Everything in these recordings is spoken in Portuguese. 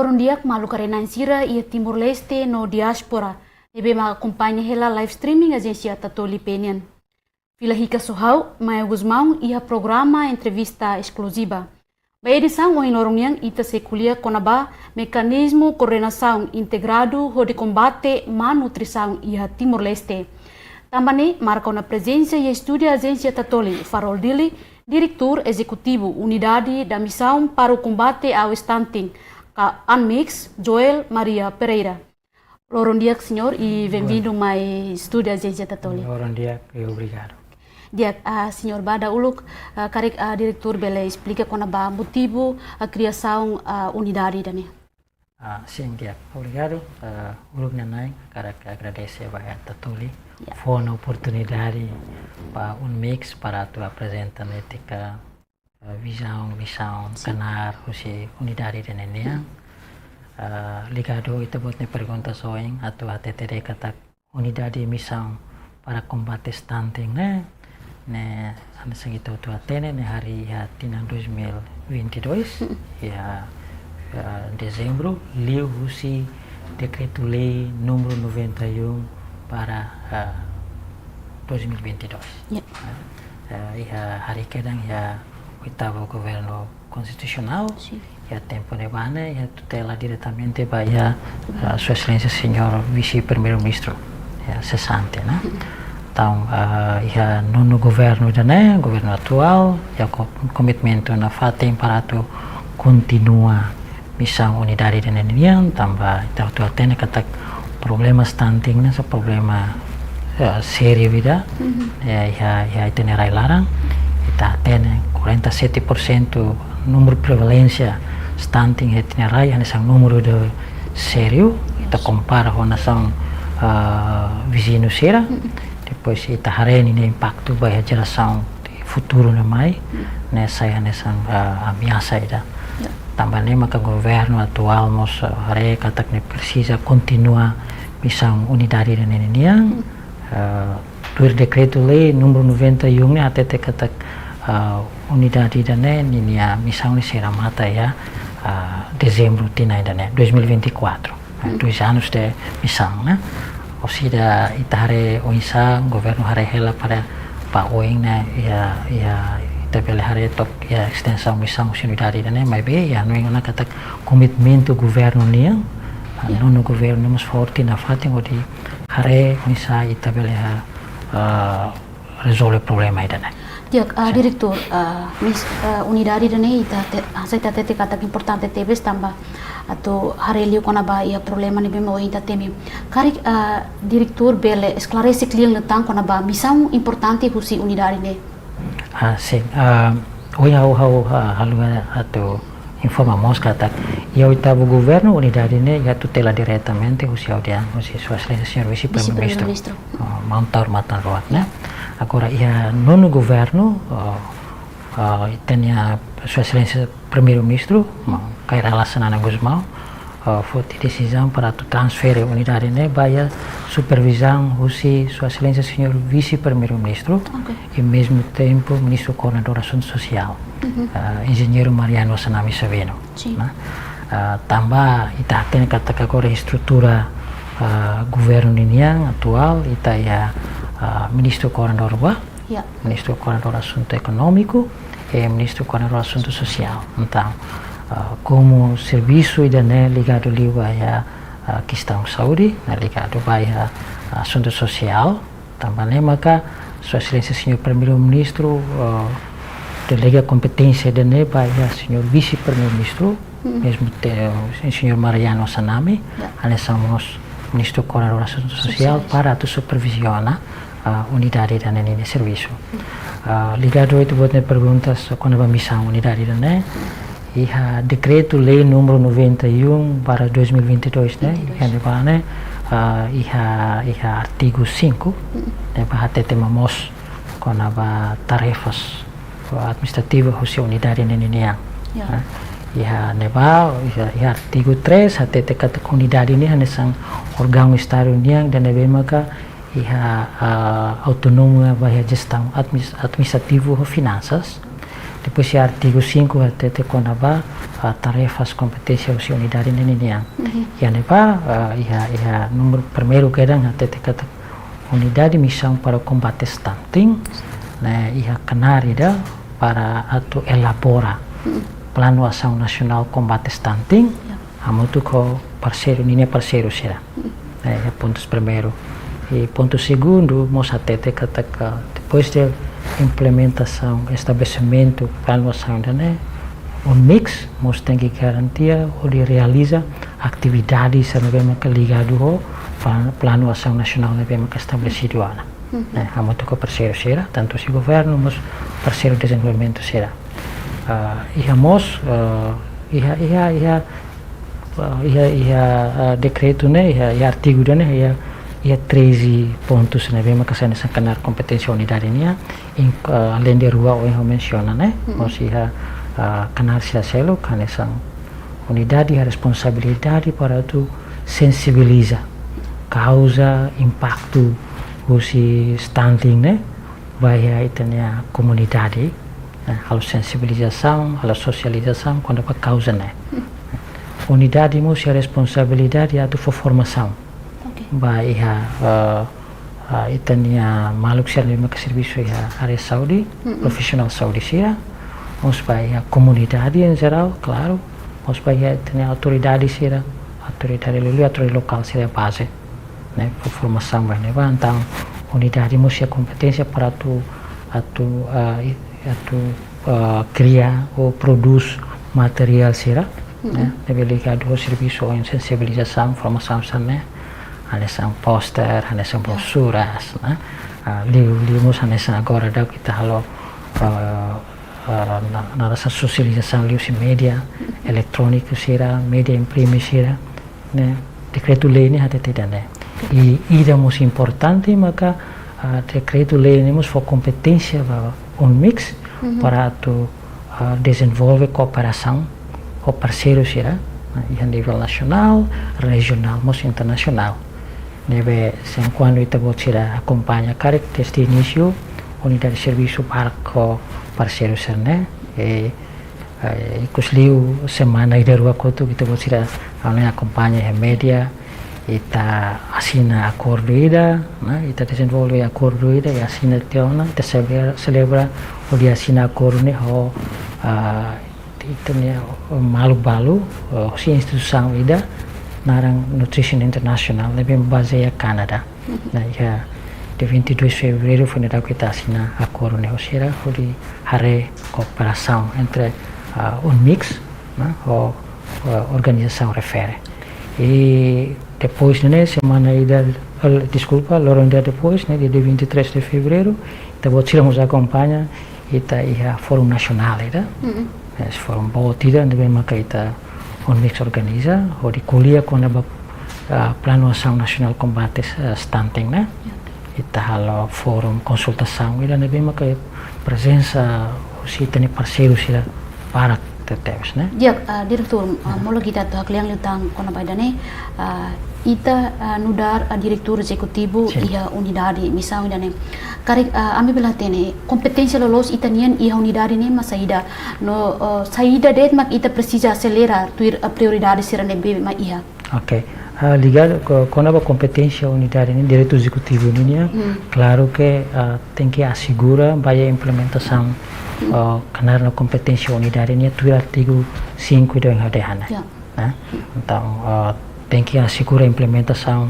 Lorong diak malu karena insira ia Timor Leste no diaspora. Ebe ma acompanha hela live streaming agência Tatoli Penian. Vila Rica Sohau, Maia Guzmão ia programa entrevista exclusiva. A edição em Lorong yang ita se kuliah konaba mecanismo coordenação integrado de combate má nutrição ia Timor Leste. Também marca na presença e estuda a agência Tatoli Farol Dili, diretor executivo unidade da missão para o combate ao stunting, Anmix Joel Maria Pereira. Lorong dia, senhor, e bem-vindo mais estúdio da agência Tatoli. Lorong dia, obrigado. Dia, senhor Bada Uluk, karek diretor bele explica qual é o motivo a criação da unidade dani. Sim, dia, obrigado. Uluk nanai, karek agradecer a Tatoli por a oportunidade para mix para tu apresentar etika visão, missão, canar, unidade dani. Ligado itu buat pergunta soing atau ATTD kata unidade missão para combate stunting né ano segitu tu atene ne hari ya tinang 2022 ya dezembro liu husi decreto lei número 91 para 2022 hari kedang ya oitavo governo constitucional ya tempo de bana ya tutela diretamente para Sua Excelência Senhor Vice-Primeiro-Ministro cessante, né? Então, ya nono governo dane, governo atual, ya komitmen na fatem para tu continua missão unidade dane nian, tambah itu tu atene kata problema stunting na sa problema sério vida, ya itu nerai larang, kita atene 47% número prevalência stunting itinerário é um número de sério, kita compara com nação vizinho sera, depois kita hari ini impacto bagi geração futuro na mai, nessa ameaça ida. Também maka governo atual mos hari kata que precisa continuar missão unidade da nenenian, por decreto lei número 91 até kata unidade da nenenia missão ni será mata ya dezembro tinai da 2024, 2 anos de missão, né? Ou seja, itare oisa governo hare hela para pa oing na ya tabele hare top ya extensão missão unidade da mai be ya no ngana kata komitmen do governo nia no governo mas forte na fating odi hare oisa itabele resolve problema ida. Diak, diretor, unidade da ita saya tete kata importante tebes tambah atau hari liu kona ba ia problema ni bemo ita temi. Kari diretor bele esclarece clear tentang kona ba missão importante husi unidade ne. Sim. Oi halu atau informamos kata ia oitavo governo unidade ne ia tutela diretamente husi audian husi Sua Excelência Senhor Vice-Primeiro-Ministro. Montar matan roat, né? Agora ia nono governo tenha Sua Excelência Primeiro-Ministro Kaira Lasanana Guzmão foi decisão para transferir unidade ne para supervisão husi Sua Excelência Senhor Vice-Primeiro-Ministro e mesmo tempo Ministro Coordenador Assunto Social Engenheiro Mariano Sanami Saveno. Tambah ita tem kata agora estrutura governo ninian atual ita ya Ministro Coordenador Ministro Coordenador Assunto Econômico e Ministro Coordenador Assunto Social. Então, como serviço idane ligado liwa questão saúde, ligado a assunto social, também maka Sua Excelência Senhor Primeiro-Ministro delega competência idane para Senhor Vice-Primeiro-Ministro, mesmo o Senhor Mariano Sanami, ali somos Ministro Coordenador Assunto Social para tu supervisiona unidade da nene serviço. Ligado itu buat perguntas quando a missão unidade da né e decreto lei número 91 para 2022 né yang mana e artigo 5 né para tema mos quando a tarefas administrativas husi unidade nene yang neba artigo 3 até kata unidade ini hanya sang órgão estado yang dan nebe maka autônomo vai a gestão administrativa ou finanças Depois, artigo 5, até conaba tarefas, competência e unidade nenia. E aneba, número primeiro que era até kata unidade missão para o combate stunting, né? E a canarida para atu elabora plano ação nacional combate stunting. Amutu ko parceiro, ninha parceiro será. É pontos primeiro. E ponto segundo, mos até kata depois de implementação, estabelecimento, plano ação, né? Mix, nós tem que garantir ou de realiza atividades ligado ao plano ação nacional que estabelecido lá. Há muito que parceiro será, tanto se governo, mas parceiro de desenvolvimento será. E nós, decreto, né? E artigo, né? E 13 pontos, né? Vemos que se canar competência unidade, né? Além de rua, eu menciona, né? Nós canar selo, essa unidade e a responsabilidade para tu sensibiliza causa, impacto, usi stunting, né? Vai aí ter a comunidade, a sensibilização, a socialização, quando a causa, né? Unidade, mas a responsabilidade é a tua formação. Vai aí tem a maluk serviço a área saúde, profissional saúde será. Nós vai a comunidade em geral, claro. Nós vai ter a autoridade será, autoridade local será a base, né? Por formação vai levar. Então, unidade mostra a competência para tu criar ou produz material será, né? Deve ligado ao serviço em sensibilização, formação também. São poster, são brochuras, né? Livros, são agora da kita halo na nossa socialização livros e mídia eletrônico será, mídia imprime será, né? Decreto-lei ne até ter, né? E iramos importante maka decreto-lei nemos for competência mix para tu desenvolver cooperação com parceiros será, a nível nacional, regional, mas internacional. Deve ser quando ita será acompanha desde o início unidade de serviço para o parceiro ser, né? E kusliu semana ida rua kotu kita será acompanha a média ita assina acordo ida, né? Ita desenvolve acordo ida e assina teona, ita celebra o dia assina acordo né? Ita né malu balu, si instituição ida narang Nutrition International, lebih base a Canada. Nah, ya de 22 de fevereiro foi nada que está assinando acordo negociado de hari cooperação entre mix, né, ou organização refere. E depois, né, semana ida, desculpa, logo depois, né, de 23 de fevereiro, depois tiramos a campanha e tá a Fórum Nacional, né? Esse fórum bom tida, né, bem que está mix organiza, ou de kuliah quando a Plano Ação Nacional Combate Stunting, né? Ita halo fórum consultação, ida bem que presença si tem parceiro sila para teteus, né? Ya, direktur, mula kita tu hakliang liutang kona baidane, ita nudar direktur executivo ia unidade missão ida ne. Kari ami belatene kompetência lolos itanian ia unidade ne masaida no saída det mak ita precisa acelerar tuir a prioridade serane be ma ia. Ok. Ligado com a competência unidade né, direito executivo né, claro que tem que assegurar a implementação na competência unidade né, do artigo 5 da Inglaterra, né? Então tem que assegurar a implementação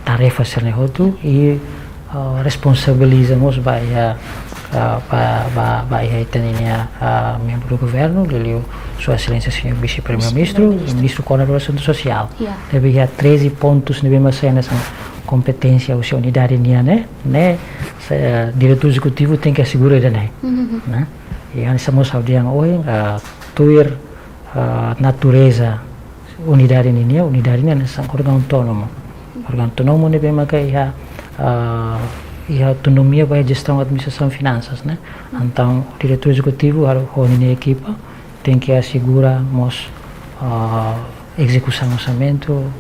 tarefas sernehotu e responsabilizamos vai membro do governo, Sua Excelência Senhor Vice-Primeiro-Ministro e Ministro Coordenador do Assunto Social. Deve haver 13 pontos de mesma cena competência ou unidade né? Diretor executivo tem que assegurar né? E antes estamos audiando hoje tuir natureza unidade né? Unidade né? São órgão autônomo. Órgão autônomo né? Bem e a autonomia vai gestão administração finanças, né? Então o diretor executivo a equipa tem que assegurar execução do orçamento,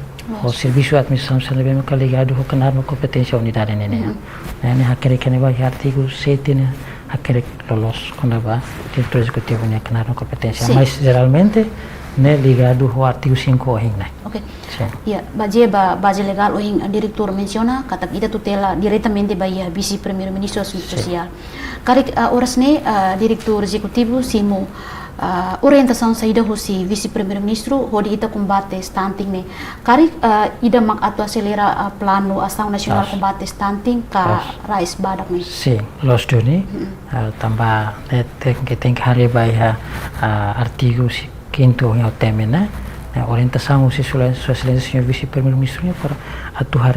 o serviço de administração também é ligado ao canal de competência unidade né? Aquele que vai artigo 7 né? aquele lolos quando vai diretor executivo né que na competência, Sim. mas geralmente né ligado ao artigo 5 o né. Ok. Sim. Ya, base legal o diretor menciona kata kita tutela diretamente by vice primeiro-ministro assunto social. Karik oras ne diretor executivo simo orientação saída hosi vice primeiro-ministro hodi ita combate stunting ne. Karik ida mak atu acelera plano ação nasional combate stunting ka rais badak ne. Sim, los duni tambah tem que hari by artigo 5 yang tema né. Orientação se sua excelência senhor vice primeiro-ministro para atuar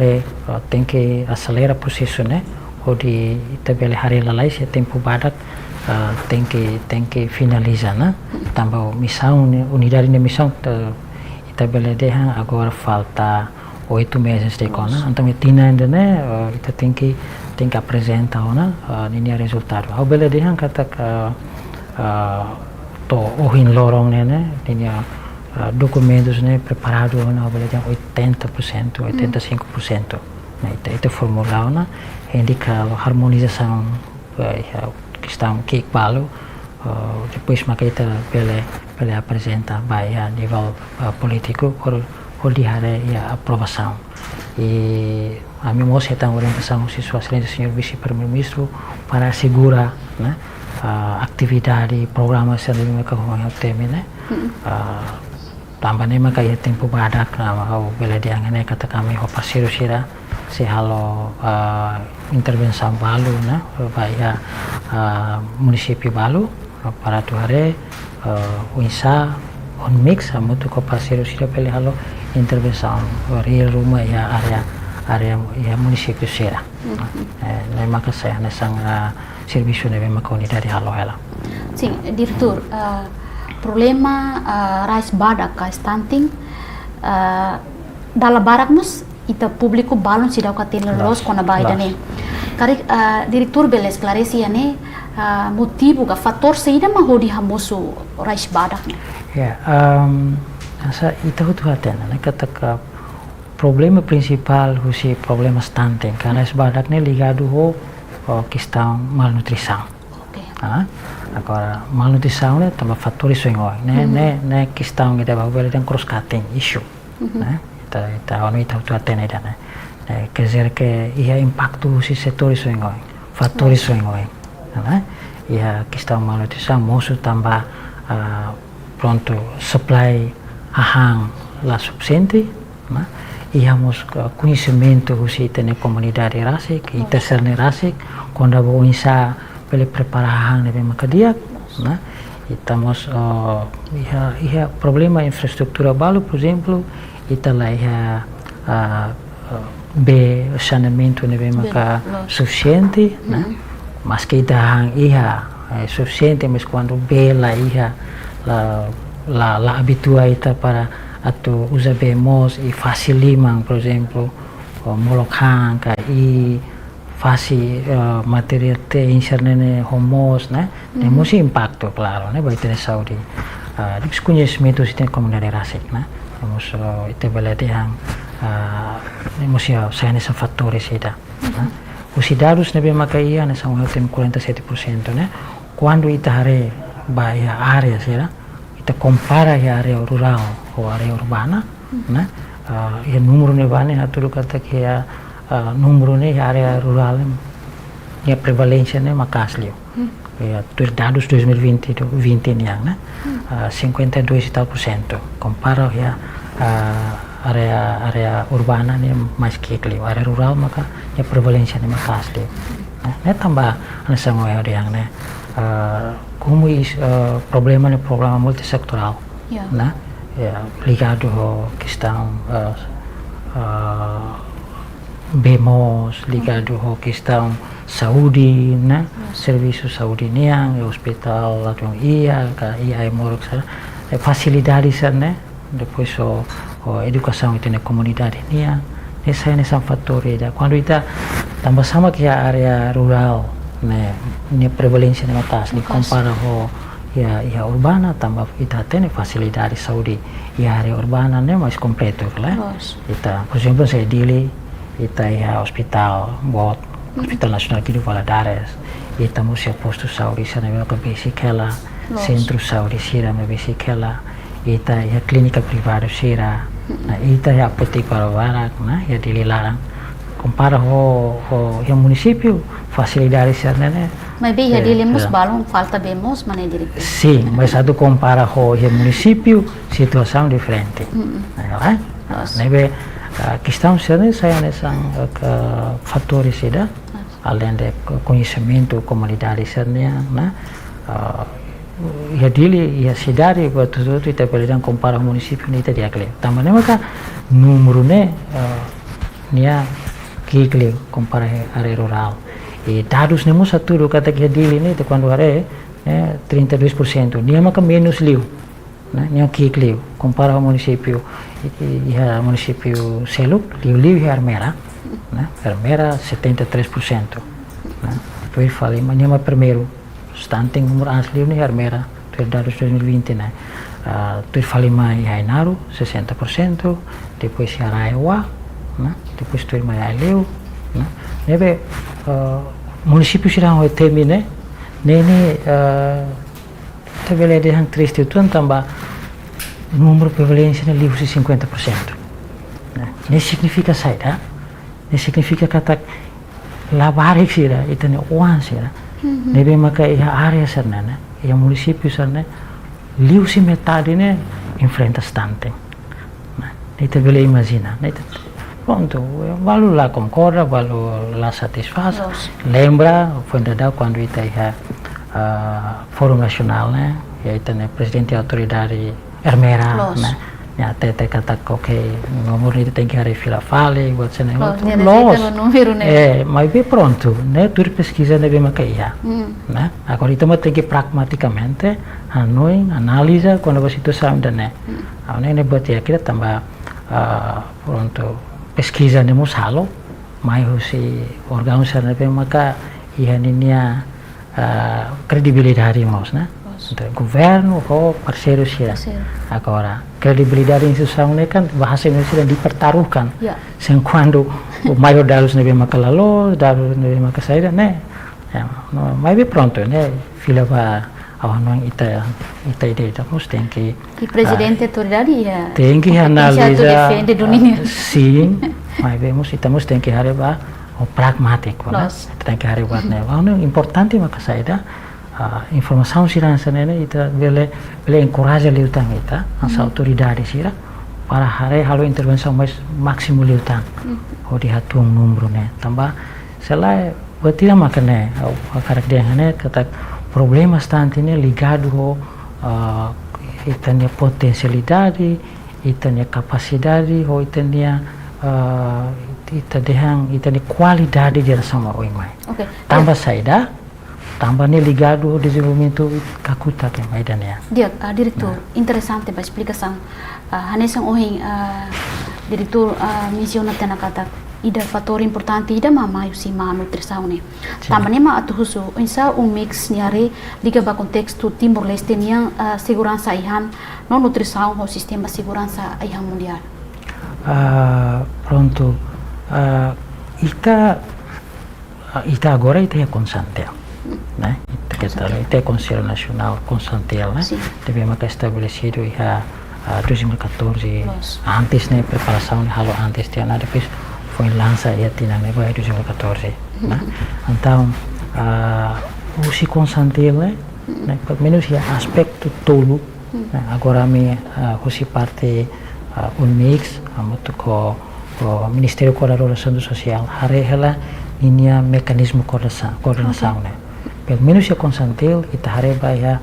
tem que acelerar o processo né onde tabela hari lalai se tempo badak tem que finalizar né também missão unidade de missão tabela deha agora falta 8 meses de kona então tina ainda né kita tem que apresentar né ini resultado ao bela deha kata to ohin lorong né ini documentos né preparado na avaliação 80%, 85%. Nah, itu formular na indica harmonização questão que balu depois maka kita pele apresenta by a nível político por diare ya aprovação e a mim moça então orientação se sua excelência senhor vice primeiro-ministro para assegurar né atividade programa sendiri mereka yang tema né tambah nih maka ya tempo badak nama au bela diangane kata kami ho parceiro sira se halo intervenção balu né bahia município balu para tuare uinsa on mix amutu ko parceiro sira pele halo intervenção real rumah ya area ya município sira né maka saya nesang serviço ne maka unidade halo ela sim diretor problema rais badak ka stunting dalam barak mus ita público balon sidau katil los kona baida ne kari diretor bela esclareci ane motivo ka fator saída ma hodi hamoso rais badak ne ya asa ita hutu hatena ne kata problema principal husi problema stunting karena rais badak ne ligado ho questão malnutrição. Agora malnutrição né também fatores sonhos né questão que deve haver tem cross cutting issue né kita onu itu atene dan quer dizer que ia impacto si setores sonhos fatores sonhos né ia questão malnutrição moço também pronto supply ahang la suficiente né ia mos conhecimento si tem comunidade rasik ita serne rasik quando vou insa pele preparahan de makadia né estamos ia problema infraestrutura balu por exemplo ita lá ia saneamento de maka suficiente né mas que ita ia suficiente mas quando lá ia la habitua ita para atau usa bemos e faciliman por exemplo molokhan ka e fasi material te insernene homos né temos impacto claro né vai ter saúde desconhecimento se tem comunidade rasik né temos itu belate yang temos ya nessa fatores ida os dados ne makai né são tem 47% né quando itare vai a área será ita compara a área rural ou área urbana né e número ne vane aturu kata que número ne área rural e a prevalência ne makaslio e dados 2020 yang né 52% compara ya área urbana ne mais que área rural maka a prevalência ne makaslio né tambah nessa ngoe yang né como problema multissektoral né ligado à questão BEMOS ligado à questão saúde né serviço saúde niang hospital atau ia morok facilidades né depois educação itu na comunidade niang nessa fator ida quando ita tambah sama que a área rural né prevalência na atas ni compara a urbana tambah ita tem facilidade de saúde e a área urbana né mais completo né ita por exemplo saya dili ita hospital Nasional Kidu Valadares ita musia posto saudi sana me ka basic ela centro saudi sira me basic ela ita ya clínica privada sira na ita ya apoteca para na ya dililarang compara ho ya município facilidade sana né. Mas bem, já dilemos balão, falta bemos, mas não direito. Sim, mas a do compara ho ya município situação diferente. Né? Nebe questão sana saya nessa fatores sida além de conhecimento comunidade sana, né? Ya dili ya cidade betul itu kita belajar compara município ni tadi akle. Tambahnya maka número né nia kikle compara área rural. E dados nem moça tudo kata que dili ni quando are 32%. Nia maka menos liu. Né? Nia kikle compara o município ya município Seluk liu ya Armera, né? Armera 73%. Né? Depois falei, mas nia primeiro stunting umur asli ini Armera dados 2020 né tu falei mais Ainaru 60%, depois Araiwa né, depois tu mais Aleu né, nebe município sirang o temi né nene tabela de hang triste tu tambah número prevalência né livre 50%, né, ne significa saída, ne significa kata labarik sira itu ne uang sira. Nebe maka ia área sana, né? Ia município sana, liu si metade né enfrenta stunting. Nita bela imagina, nita pronto, valu lá concorda, valu lá satisfaz. Lembra, foi dada quando ita ia Fórum Nacional, né? E ita né presidente da autoridade Armera, né? Ya tete kata okay nomor itu tem que hari fila fale buat sana mas bem pronto né tur pesquisa deve macaia né agora então tem que pragmaticamente noi analisa quando você situação da né né buat ya kita tambah pronto pesquisa nemos halo mai si órgão sana deve maca ia ninia credibilidade mos né governo ou parceiros ya. Agora, kredibilidade instituição ini kan bahasa Indonesia dipertaruhkan. Sen quando o maior dados nebe makalalo, dados nebe makasaida, né? Mas bem pronto, né? Fila ba awan ita ide terus tem que presidente autoridade ya. Tem que analisar. Sim, mas vemos estamos tem que hareba o pragmático, né? Tem que hareba né. Importante makasaida informação sira sana ita bele encoraja liutang ita as autoridades sira para hare halo intervenção mais máximo liutang o dihatung número né tambah sela batira makane o karakter né kata problema stante né ligado itanya potensialidade itanya capacidade ou itanya itanya qualidade de sama oi mai tambah saida tambah nih ligado desenvolvimento kakuta que mais dania. Dia, diretor, interessante a explicação. Hanesang ohing diretor menciona tena kata ida fator importante ida mama yusi ma nutrição ne. Tambah nih ma atuhusu insa mix niare liga ba contexto Timor Leste nia segurança ihan non nutrição o sistema segurança ihan mundial. Pronto. Ita agora ita é consciente. Né? Itu é Conselho Nacional Constantel, né? Tivemos que estabelecido já 2014, antes né preparação de halo antes de nada depois foi lançado já tinha né 2014, né? Então o se Constantel né, pelo menos já aspecto todo, né? Agora me o se parte mix muito com o Ministério da Coordenação Social, harela linha mecanismo coordenação, né? Pelo menos ya Constantel kita hareba ya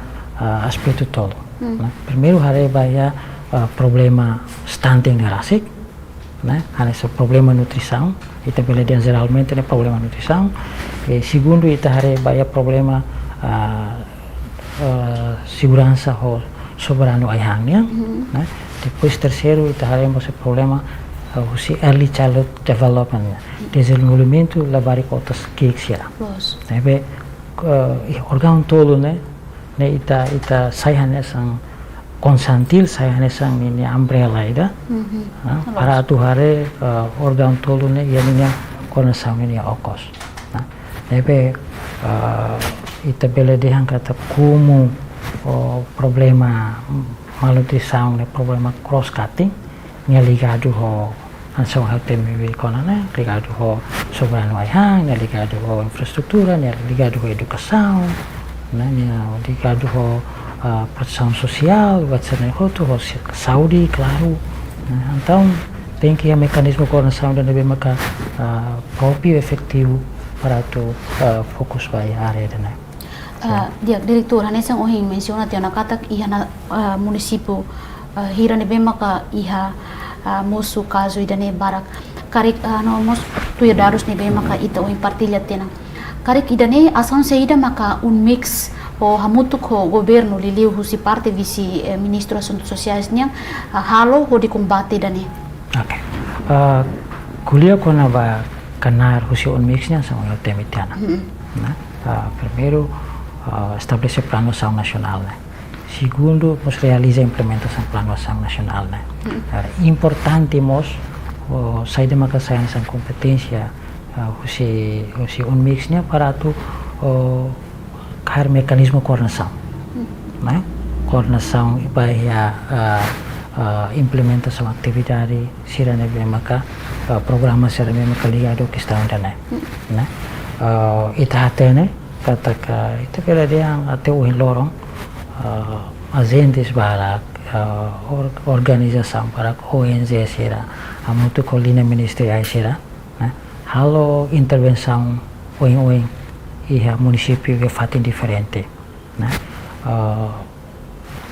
aspecto todo. Né? Primeiro hareba ya problema stunting rasik, né? Há esse problema nutrição, ita belajar geralmente né problema nutrição. E segundo ita hareba ya problema segurança ou soberano ayahnya, né? Depois terceiro ita hareba esse problema o early childhood development, desenvolvimento labari kotas keksia. Né? Órgão todo né ita saya nesang konsantil saya nesang ini umbrella ida para tu hare órgão todo né ia minha coração ini okos nebe ita bela dihang kata como o problema malnutrição, né, problema cross-cutting, né, ligado ao ansão ao TMV né, ligado ao soberano aihang, né, ligado ao infraestrutura, né, ligado à educação, né, ligado à proteção social, ao saúde, claro, né, então tem que haver mecanismo de coordenação da NB maka próprio efetivo para tu fokus bai área da, né. Dia diretor, hanesang ohing menciona tiana kata iha na município hira nebe maka iha mosu caso idane barak karik no mos tu darus nebe maka ita ohing partilha tena karik idane asan seida maka mix o hamutuk ho governo liliu husi parte visi ministro assuntos sociais nya halo ho di combate dane. Okay. Kuliah ko na ba kanar husi mix nya sa mga temitiana. Primeiro estabelecer plano de ação nacional, né? Segundo, nós realiza a implementação do plano de ação nacional, né? Importante nós sair de uma ciência competência usi mixnya para tu criar mecanismo de coordenação, né? Coordenação vai implementação atividade sirane maka programa sirane maka ligado que está onde, né? Ita né? Katakan itu pela dia até o lorong agentes para organização para ONG será a muito colina ministerial será, né? Halo intervenção ONG e a município que fazem diferente, né?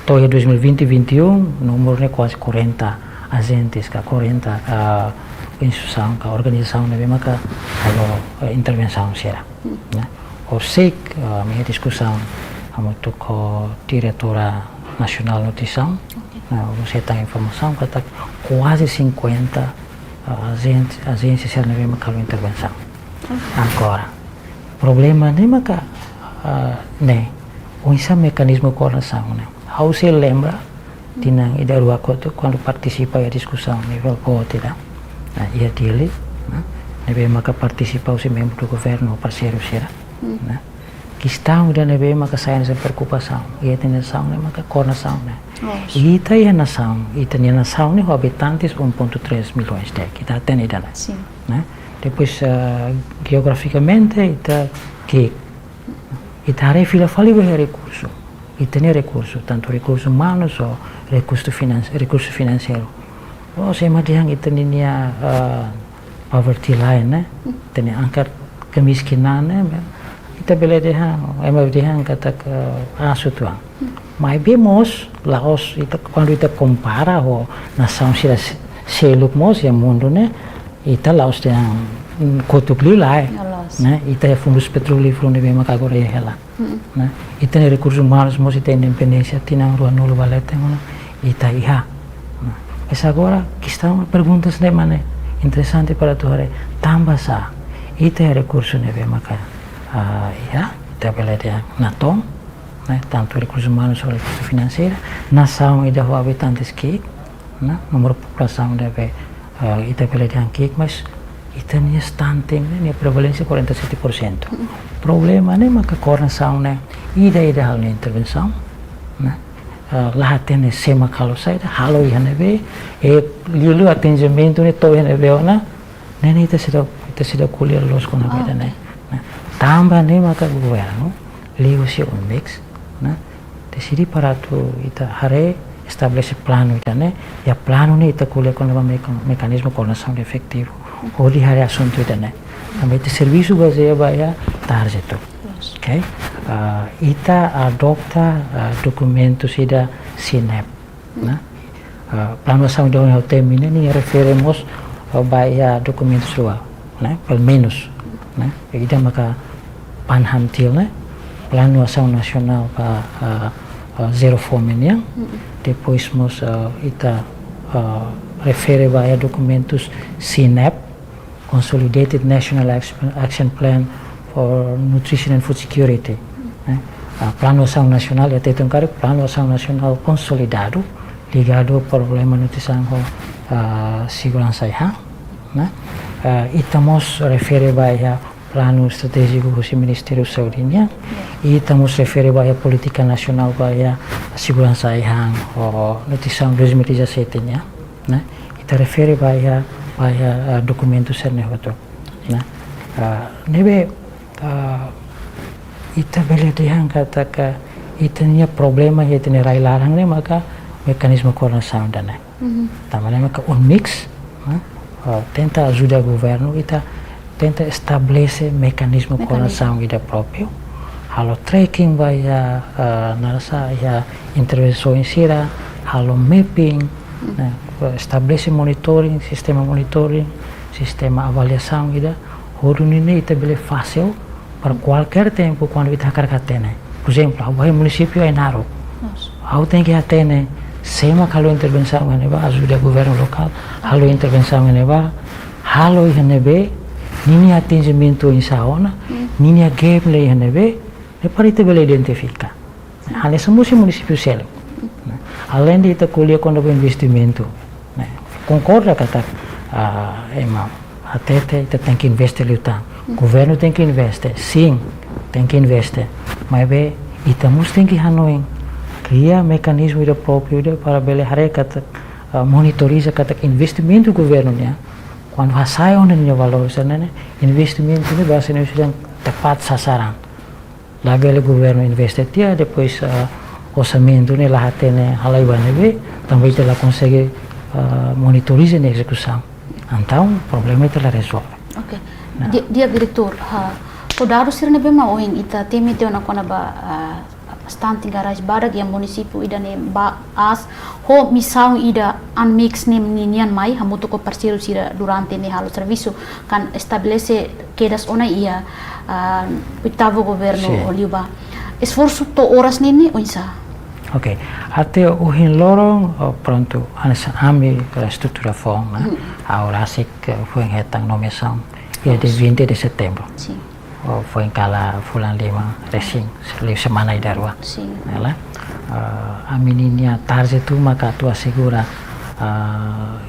Toda 2020-21 número é quase 40 agentes, 40 instituição, organização, né? Maka halo intervenção será, né? Orsik, minha discussão muito com a diretora nacional de nutrição, você tem informação que está quase 50 agências que não vêm intervenção. Agora, problema nem maca, né? Esse mecanismo de coordenação, né? Você lembra tinha ida rua quando participa da discussão nível pote lá, ia dele, né? Neve maca participa os membros do governo parceiro será. Né? Questão da neve maka saia sem preocupação e tem nação né maka coordenação né e tem a nação né habitantes 1.3 milhões de kita tem ida né depois geograficamente ita área fila fali recurso e tem recurso tanto recursos humanos ou recurso financeiro ou se madiang ita niya poverty line né tem angkat kemiskinan né kita bela dia kata asutuang. Mas vemos Laos quando ita compara o nação sila seluk mos ya mundo né ita Laos yang kotupli lá né ita fundos petróleo fundo bem makagora ya lá né ita recursos humanos mos ita independência tinang rua nulu balete ngono ita iha. Mas agora questão perguntas de mana interessante para tu hare tambah sa ita recurso ne bem makagora ita bela dia natong, né? Tanto recursos humanos como recursos financeiros, nação e da habitantes que, né? Número de população deve ita bela dia que, mas ita nia stunting, né? Prevalência 47%. Problema né? Maka coordenação né? Ida hal ne intervenção, né? Lahat ne sema kalau saya halo ia nebe, lilu atendimento ne to ia nebe ona, né? Ita sudah kuliah los kona beda né? Tambah ne maka governo liu si mix né decidi para tu ita hare estabelece plano ita né e a plano ne ita kuliah com mecanismo de coordenação efetivo ou de hare assunto ita né também te serviço baseia baya tarjeto ok ita adopta documentos ida SINEP né plano ação de onde termina ni referemos baya documentos luar né pelo menos né ida maka panhamtil né plano ação nacional para zero fome né depois nós ita refere a documentos SINEP Consolidated National Action Plan for Nutrition and Food Security né plano ação nacional até então plano ação nacional consolidado ligado ao problema nutrição segurança né ita nós refere a plano estratégico do Ministério da Saúde e estamos refere a política nacional para a segurança ou notição 2017 né e refere a documentos cernehoto né nebe ita bele dihan kata ka itanya problema itanya rai larang ne maka mekanisme coordenação da né também maka mix tenta ajudar o governo ita tenta estabelecer mecanismo de coordenação ida próprio halo tracking vai narasa ya intervenções sira halo mapping né estabelecer monitoring sistema avaliação ida horunine ita bele fácil para qualquer tempo quando ita carcatene por exemplo o município é Naro ao tem que atene sema kalau intervenção neba ajuda governo local halo intervenção neba halo nebe nini atendimento em saona nini a gap le nebe e para ita bele identificar hale semua município selo além de ita colher quando o investimento concorda kata emang até ita tem que investir lutar governo tem que investir sim tem que investir mas be ita mus tem que hanoing cria mecanismo ida próprio ida para bele hare kata monitoriza kata investimento governo nya quando sai onde nya valor sana investimento ini bahasa Indonesia tepat sasaran lá bele governo investe tia depois orçamento ne lá tene halaibane be também ela consegue monitoriza na execução então o problema ela resolve. Ok. Dia diretor o dado sirne bema oing ita teme teo na kona ba stanting garage badag yang município ida ne ba as ho misau ida unmix ne ninian mai hamuto ko parceiro sira durante ne halo serviço kan estabelece quedas ona ia oitavo governo Oliuba esforço to horas nene oinsa. Ok, até o lorong pronto anas ami estrutura form a orasic foi em retang nomeação dia de 20 de setembro. Sim. Foi em cala fulan lima recém semana ida rua. Sim. Ela a menina tarde tu maka tu assegura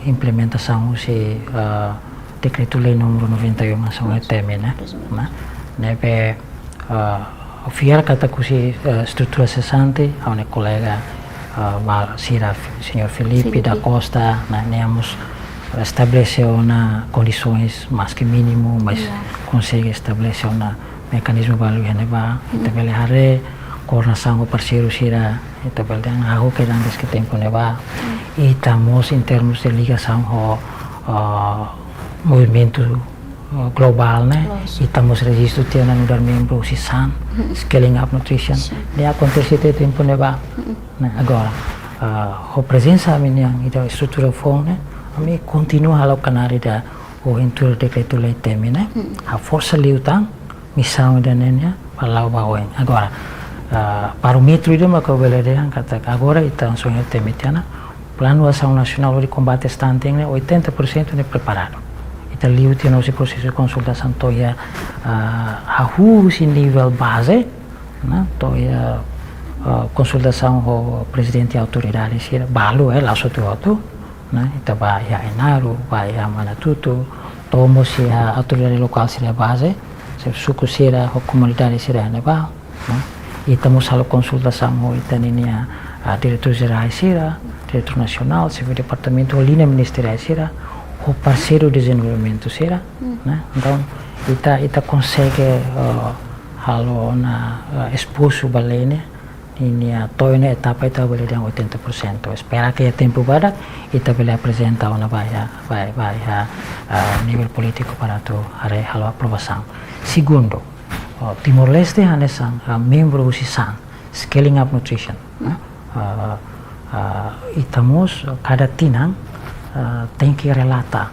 implementação se decreto lei número 91 são termina, né? Nebe fiar kata kusi estrutura cessante a um colega senhor Felipe da Costa nós estabeleceu na condições mais que mínimo mas consegue estabelecer na mecanismo balu neba tabele hare coordenação com parceiro sira tabele dan hago que dan que tempo neba e estamos em termos de ligação ao movimento global né e estamos registro tiana no dar membro SISAN Scaling Up Nutrition dia acontece te tempo neba agora a presença minha ida estrutura fone a me continua a canari da o intur decreto lei termina a força liutang missão da nenya palau bawen agora parâmetro ida makabelede kata agora então sonho temitiana plano ação nacional de combate stunting 80% é preparado ita liu tiene esse processo de consultação toia a em nível base né toia consultação com presidente e autoridade sira balu lá sotuoto né ita vai a Enaru vai a Manatuto tomo se a autoridade local sira base se suku sira a comunidade sira neba né e estamos a consultação com ita ninia a diretor geral sira diretor nacional se departamento linha ministerial sira o parceiro de desenvolvimento será, né? Então ita consegue halo na expulso balene ini toy na etapa ita boleh dengan 80%. Espera que tempo badak ita boleh apresentar una vai nível político para tu are halo aprovação. Segundo, Timor Leste hanesan membro do SISAN Scaling Up Nutrition. Itamos cada tinang tem que relatar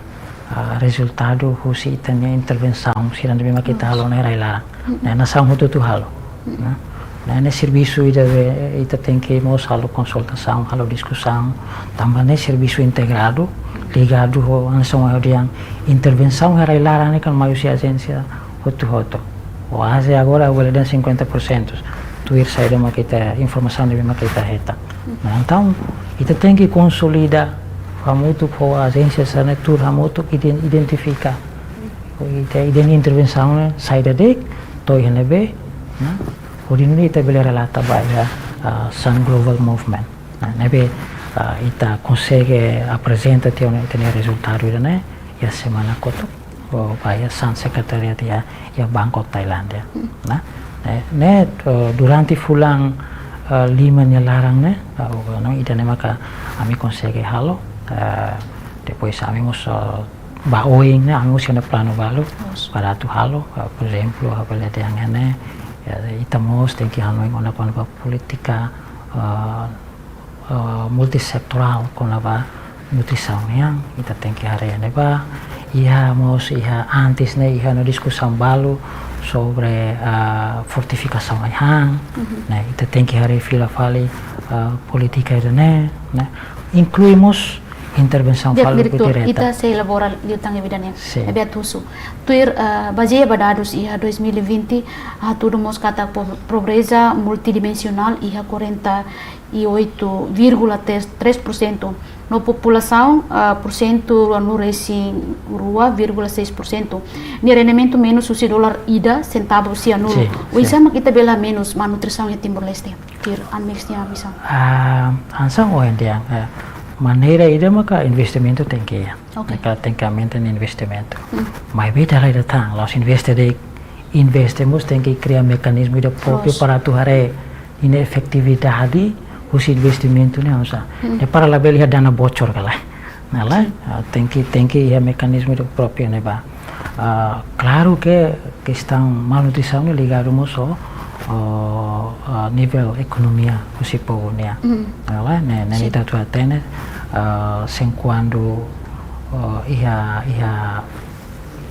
resultado husi itanya intervenção se não bem kita halo na ila na nasang hutu tu halo na serviço ita tem que mos halo consultação halo discussão também serviço integrado ligado ho ansong yang intervenção era ila ne kan mayu si agência hutu o ase agora o dan 50% tu ir saída makita informação de makita heta então ita tem que consolidar hamutu po agência sana tur hamutu identificar ita intervenção né sai da dek toi hanebe né ori ni ita bele relata ba Sun Global Movement nebe ita consegue apresenta tem resultado né e a semana koto vai a Sun Secretariat ya Bangkok Thailandia né durante fulang 5 nya larang né não ita ne maka ami consegue halo depois kami mus baoing né kami mus na plano balu para tu halo por exemplo apalagi yang ne ita mus tem que halo ngona kon ba politika multisektoral kon ba nutrição yang ita tem que hari ne ba iha mus iha antes né iha no discussão balu sobre fortificação ai hang né ita tem que hari fila fali politika né incluímos intervenção Dia falo direktur direta ita se elabora liutang evidania ebe atusu tuir baseia badados iha 2020 tudo mos kata pobreza multidimensional iha 48,3% no população porcento no resi rua 0,6% ni rendimento menos $1 ida centavos sia nulo o isama kita bela menos malnutrição em Timor-Leste tir anmextia bisa ansang o dia maneira ida maka investimento tem que tem que aumentar investimento mas beda lá datang los investemos tem que criar mecanismo ida próprio para tu hare inefetividade os investimento né usa para lá beli dana bocor kala nala tem que ya mecanismo ida próprio né ba claro que questão malnutrição é ligado ao nível economia o povo né nala né nita tu atene sem quando ia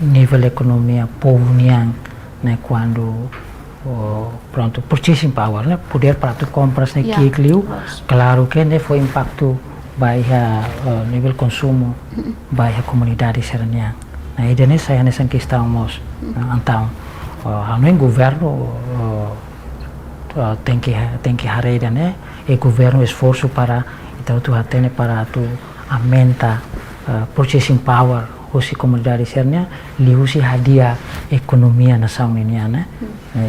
nível economia povo né quando pronto purchasing power né poder para tu compras né que claro que né foi impacto baia nível consumo baia comunidade serania nah ide né saya nessa questão mos então o governo tem que hareda né e governo esforço para então tu atene para tu aumenta purchasing power usi comunidade sernia liusi hadiah economia nação ini né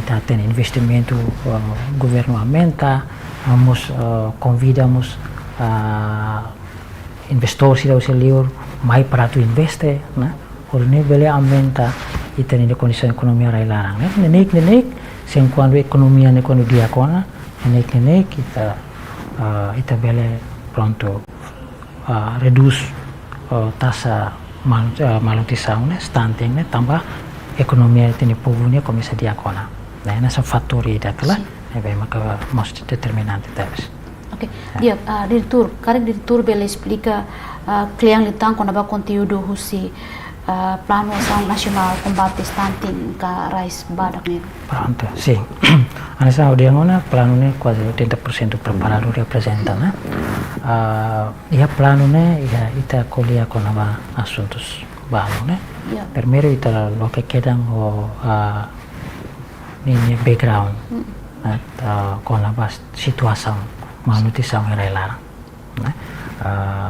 tá tendo investimento governo aumenta vamos convidamos investidores da liur mais para tu investe né por nível aumenta e tem de condição economia railarang né nenek sem quando economia ne quando dia kona nenek kita ita bele pronto reduz taxa malnutrição né stunting né tambah ekonomi ini povo né começa dia kona né nessa fator ida kala bem maka most determinante terus ok dia diretor bele explica cliente litang quando ba conteúdo husi plano ação nacional combate stunting ka rais badak né pronto sim anessa dia ngona plano né quase 80% preparado representa né ia plano né ia ita colher com nova assuntos baru né primeiro ita lo que quedan o ni background com nova situação malnutrição era lá né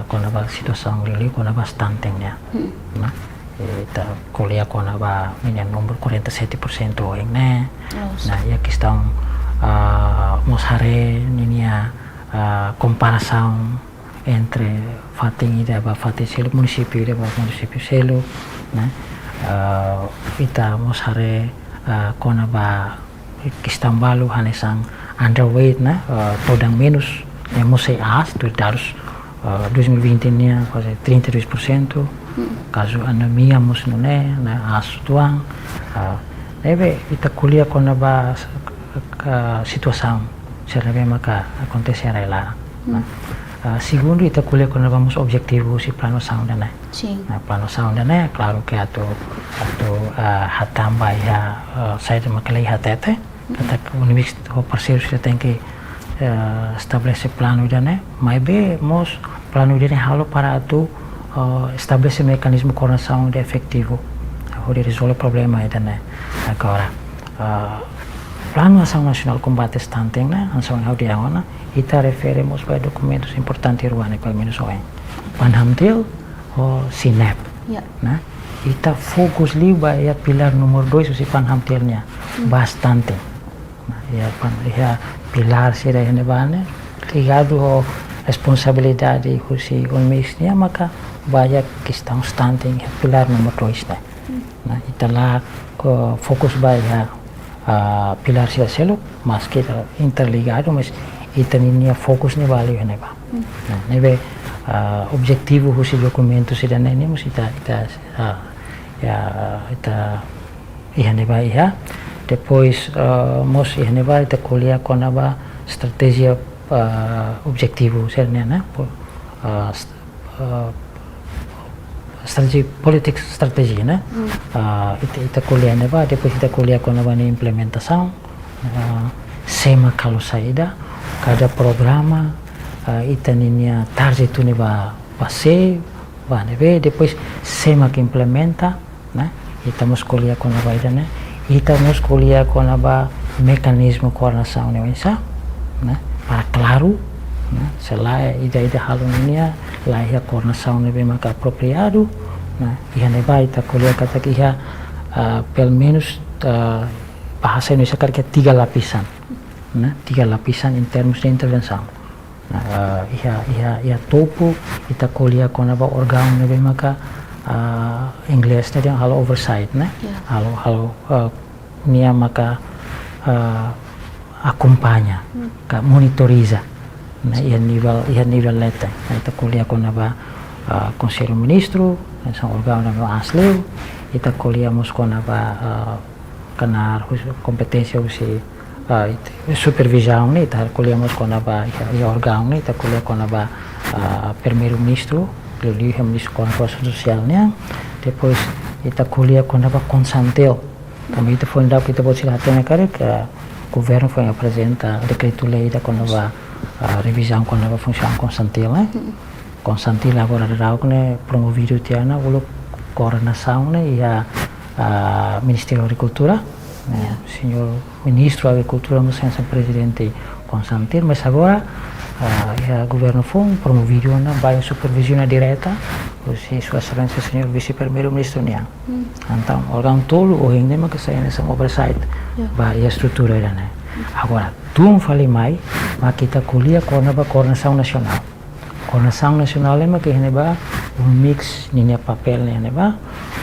com nova situação really com nova stunting né ita colher com nova minha número 47% hoje né nah ia questão moshare ninia comparação entre Fating e Fating selo município selo né ita moshare kona ba questão balu hanesang underweight né todang menos né mosai as tu dados 2020 nya quase 32% caso anemia mos né as tuang deve ita kuliah kona ba situação serve maka acontece lá segundo ita kuliah quando vamos objetivo si plano sound né plano sound né claro que ato hatamba ya saya makalai hatete kata universidade o parceiro você tem que estabelecer plano né mas bem mos plano de halo para tu estabelecer mecanismo coração de efetivo para resolver problema né agora Plano Ação Nacional Combate Stunting, né? Ação Audiana, ita referimos para documentos importantes ruane pelo menos hoje. Panhamtil o SINEP, né? ita fokus liba ya pilar nomor 2 usi panhamtelnya bastante. Ya pilar sira yang bane ligado ao responsabilidade usi mixnya maka banyak questão stante ya pilar nomor 2 nah ita lá fokus ya pilar sira selo mas kita interligado mas ita niya fokus ni value ya ba. Nah nebe objetivo usi documento sira nene mus ita ya depois mos ita kuliah con aba estratégia objetivo sernya strategi politik strategi ita kuliah depois ita kuliah con aba ni implementação sema kalau saída cada programa ita ninya target tu neba pase depois sema que implementa ita mos kuliah con aba ida ita mos kuliah con aba mecanismo coordenação para claro selain ida halunnya lah ya coordenação nebe maka apropriado ita kuliah kata kia pelo menos bahasa Indonesia kata 3 lapisan 3 lapisan in termos de intervenção topo ita kuliah con aba orgão nebe maka inglês yang halo oversight halo nia maka acompanha monitoriza ia nível leta ita kuliah con aba conselho ministro são orgão na asleu ita kuliah mos con aba kanar kompetensya usi supervisão ita kuliah mos con aba orgão ita kuliah con aba primeiro ministro o ministro com a coisa socialnya depois ita kuliah con aba consantel também ita foi ndap ita bosil hatena kare que governo foi apresenta decreto lei da con aba revisão con aba função consantel consantel agora rau né promovido tiana ulo coordenação ia Ministério da Agricultura senhor ministro da Agricultura mas sem presidente consantel mas agora o governo foi promovido na vai supervisão direta se sua excelência senhor vice-primeiro-ministro nia então órgão todo o ainda mas que sai nessa oversight vai a estrutura né agora tu fale mais mas kita kuliah com a coordenação nacional é mas que é mix ninya papel né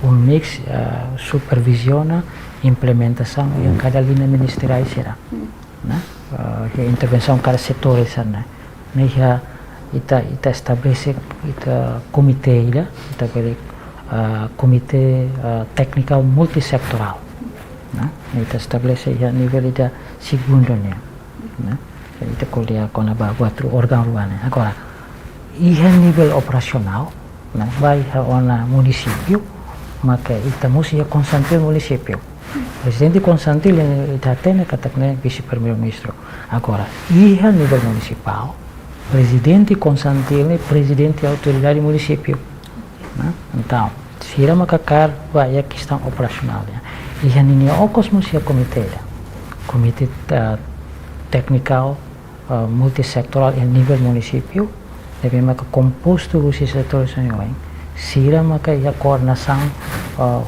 mix supervisiona implementação em cada linha ministerial será intervenção cada setor sana ita estabelece comitê ita beri comitê técnico multisectoral ita estabelece a nível da segundo ita kuliah com aba quatro órgãos agora nível operacional vai a município maka ita mesti consantil município presidente consantil ita tem katakne vice-primeiro-ministro agora nível municipal presidente consantil presidente autoridade município então sira maka kar vai a questão operacional ini okos mesti comitê técnico multisectoral em nível município deve maka composto usi setor sanyoeng sira maka ia coordenação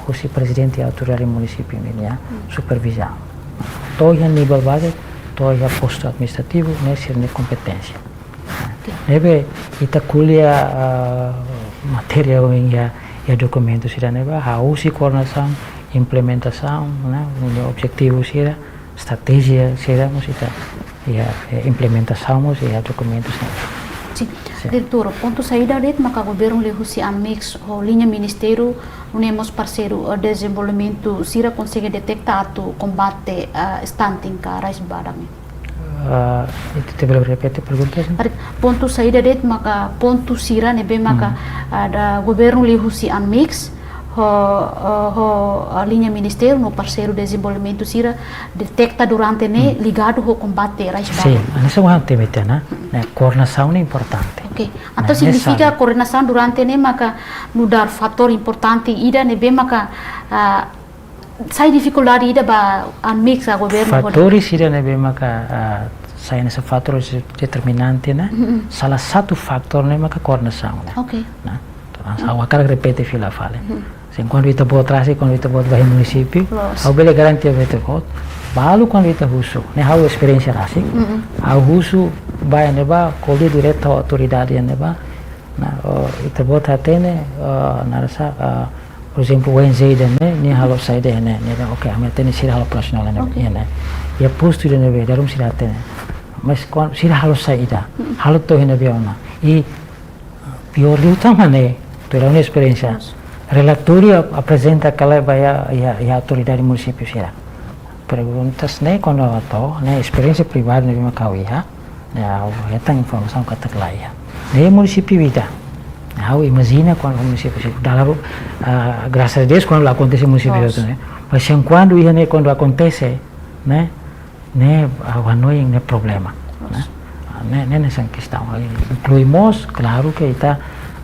usi presidente e autoridade município ini supervisão to ia nível base to ia posto administrativo nesse competência deve ita kuliah material ia documento sira neba usi coordenação implementação o objetivo sira estratégia sira musita ia implementação musita documentos Sim. Diretor, ponto saída det maka governo lehu si amix o linha ministério unemos parceiro desenvolvimento sira consegue detectar atu combate stunting ka rais badang. Itu te boleh repetir pergunta? Ponto saída det maka ponto sira nebe maka ada governo lehu si amix a linha ministério no parceiro desenvolvimento sira detecta durante ne ligado ao combate rais badang. Sim, nessa uma tema coordenação é importante. Ok, então significa coordenação durante ne maka mudar fator importante ida nebe maka sai dificuldade ida ba mix a governo. Fatores ida nebe maka sai nessa fator determinante salah satu faktor ne maka coordenação. Ok. Awak repete fila fale. quando kita buat trasi, quando kita buat bahi município, au bele garantia bete kot. Balu quando kita husu, ne hau experiência rasik, au husu vai neba colhe direto à autoridade neba, na kita buat hatene, narasa, por exemplo, o NZ ne, ne halo saide ne, ok, a minha tene sira halo operacional ne, ya posto de nebe, darum sira tene, mas quando sira halo saida, halo to hene biona, e pior de utama ne, tu era uma experiência. Relatório apresenta aquela a autoridade município será. Perguntas né quando atau, né experiência privada ne Macau ya, né tang informação que tak laia. Ne município vida. Au imagina quando o município dalam graças a Deus quando acontece município itu né. Mas quando ia né quando acontece, né annoying né problema, né. Né nessa questão. Incluímos, claro que está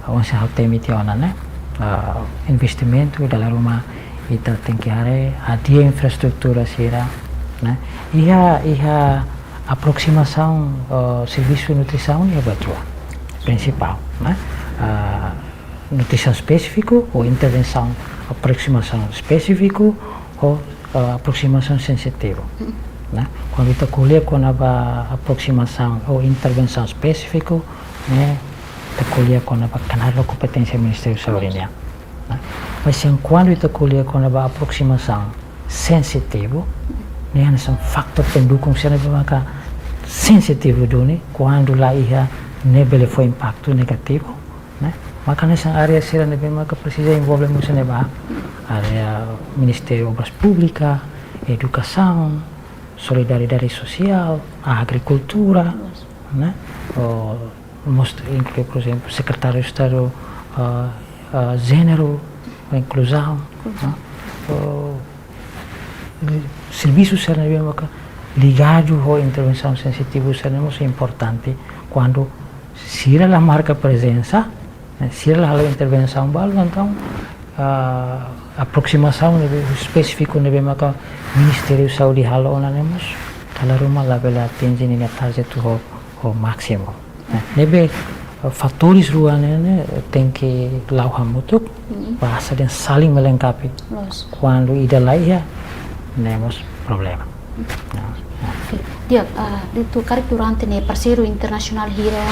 onde há temitiona né. Investimento dalam rumah kita tem que hadir infraestrutura sira, né? Ia aproximação serviço de nutrição é betul principal, né? Nutrição específico ou intervenção aproximação específico ou aproximação sensitiva, né? Quando kita kuliah com a aproximação ou intervenção específico, né? Kita kuliah com a canal competência Ministério da Saúde, né? Mas quando kita kuliah com a aproximação sensitivo, né? São fator pendukung sana maka sensitivo duni quando lá ia nebele foi impacto negativo, né? Maka nessa área será nebe maka precisa envolver muito neba área Ministério Obras Públicas, Educação, Solidariedade Social, Agricultura, né? Inclui, por exemplo, secretário de Estado Gênero, Inclusão, serviços ligados à intervenção sensitiva seremos importante quando se a marca presença, se a intervenção balu então aproximação específica nebe maka Ministério da Saúde halo onanemos kalau rumah labela atinge ni target o máximo. Nebe fatores ruannya tem que lauha mutuk bahasa dan saling melengkapi. Quando ida laia temos problema. Dia itu karek durante ne parceiro internasional hira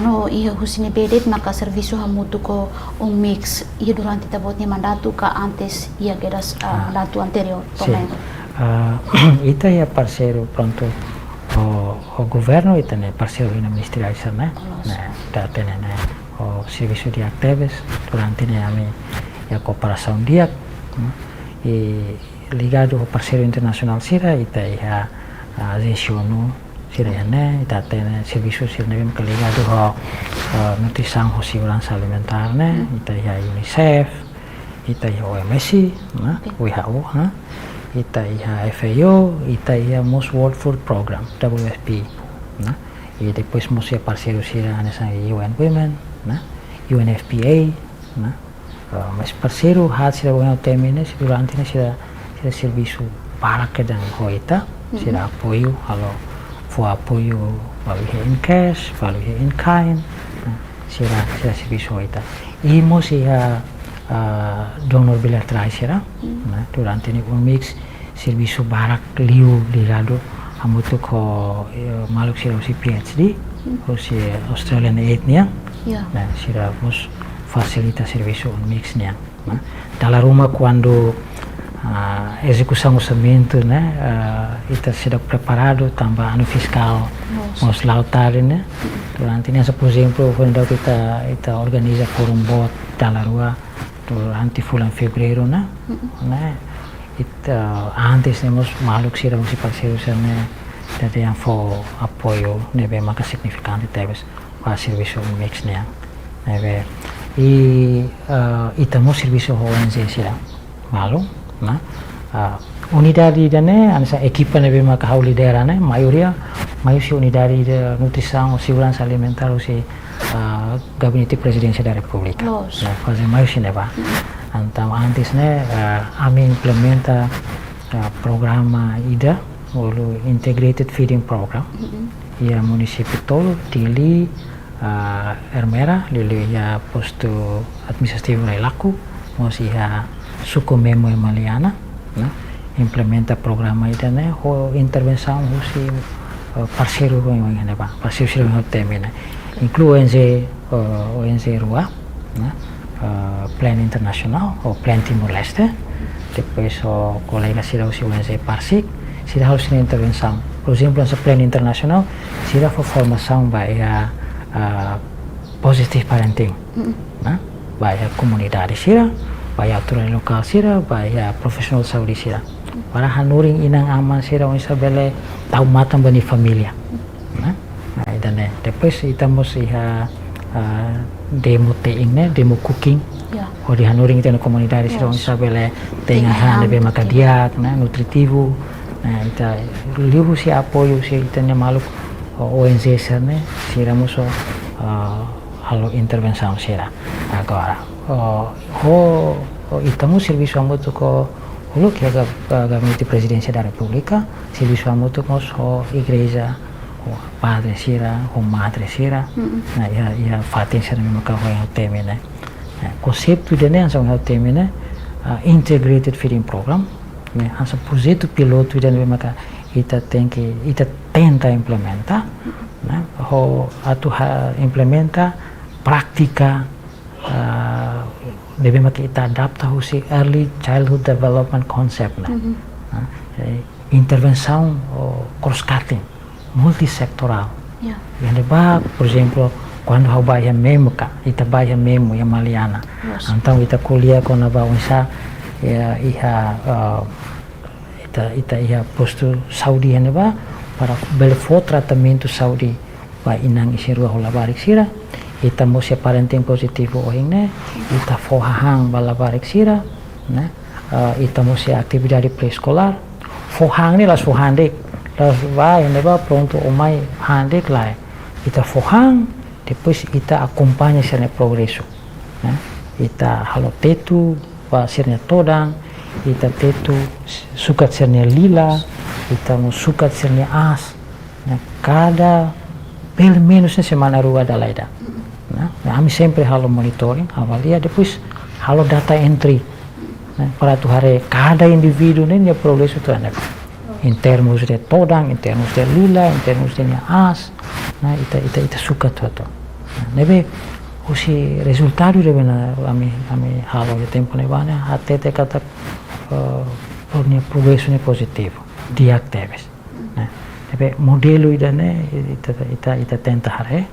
no ia husine bedet maka serviço hamutu ko mix ia durante tabotnya mandato ka antes ia gedas mandato anterior também. Ita ia parceiro pronto o governo ita ne parceiro ina ministerial né da tene né o serviço de actives durante ne ami a cooperação dia e ligado ao parceiro internacional sira ita ia agensiono sira né ita tene serviço sira ne ligado ao nutrição e segurança alimentar né ita ia UNICEF ita ia OMS né WHO né ita ia FAO, ita ia Most World Food Program, WFP, né? E depois nós ia parceiro sira nessa UN Women, né? UNFPA, né? Mas parceiro há sira o termine durante sira serviço para que dan hoita, sira apoio, alo for apoio value in cash, value in kind, sira serviço hoita. E nós ia donor bilateral sira, né? Durante o mix serviço barak liu ligado a muito com maluk sira usi PhD, usi Australian etnia, né? Sira vos facilita serviço mix nia, né? Dalam rumah quando execução orçamento, né? Ita sudah preparado tambah ano fiscal, nos lautar, né? Durante nessa, por exemplo, quando kita organiza forum bot dalam rua durante bulan fevereiro, né? Antes temos maluk sira usi parceiro sana tadi yang for apoio nebe maka significante teves para serviço mix nia, nebe e itamos serviço ONG sira malu, né? Unidade dane ansa equipa nebe maka hau lidera né? Maioria unidade de nutrição e segurança alimentar usi Gabinete Presidência da República, né? Fazer mais cinema. Então antes né kami implementa programa IDA, o Integrated Feeding Program, e a município todo Tili, Ermera, lili ya posto administrativo na Laku, mos iha suku memo e maliana, né? Implementa programa ida né, ho intervenção husi parceiro ho né ba, parceiro sira ho teme né. Inclui ONG Rua, né? Plan Internacional ou Plan Timor-Leste, depois o colega sira husi ONG Parsik, sira harus intervenção. Por exemplo, essa Plan Internacional, sira for formação vai a positive parenting, né? Vai a comunidade sira, vai a autoridade lokal sira, vai a profissional saúde sira. Para hanuring inang aman sira o isabele tau matang bani família, né? Dan depois estamos iha demo teing né, demo cooking. O di hanuring itu na komunidade sira o isabele tengahan lebe makadiak, né, nutritivo. Ita libu si apoio si itanya maluk ONG sira né, sira muso halo intervenção sira. Agora, itamo serviço amuto ko hulu que é gabinete presidência da República, serviço amuto ko so igreja, o padre sira, o madre sira, na ia fatin sira mesmo ka ho teme né. Conceito de né são ho teme né, integrated feeding program, né, asa projeto piloto de mesmo ka ita tenta implementar, né, ho atu implementa prática deve kita adapta husi early childhood development concept né, intervenção cross-cutting, multissektoral. Yang deba, por exemplo, quando hau baia memo ka, ita baia memo ya maliana. Então ita kuliah kona ba unsa ita posto Saudi yang deba para belfo tratamento Saudi ba inang isirua hula barik sira. Ita mo siya parenting positivo o hingne, ita fohahang balabarik sira, né? Ita mo siya atividade pré-escolar, fohang ni las fohandik, las vai neba pronto umay handik lai, ita fohang, depois ita acompanha siya ne progreso, né? Ita halo tetu, ba siya ne todang, ita tetu sukat siya ne lila, ita mo sukat siya ne as, né? Cada pelo menos na semana rua da laida. Né? Kami sempre halo monitoring, avalia, depois halo data entry, né? Para tu hari cada indivíduo nem dia progresso tu anda, em termos de todang, em termos de lila, em termos de as, né? Ita suka tu tu, nebe usi resultado de bena kami halo de tempo nebana, até te kata progresso ne positivo, diakteves, né? Nebe modelo ida ne ita tenta hari.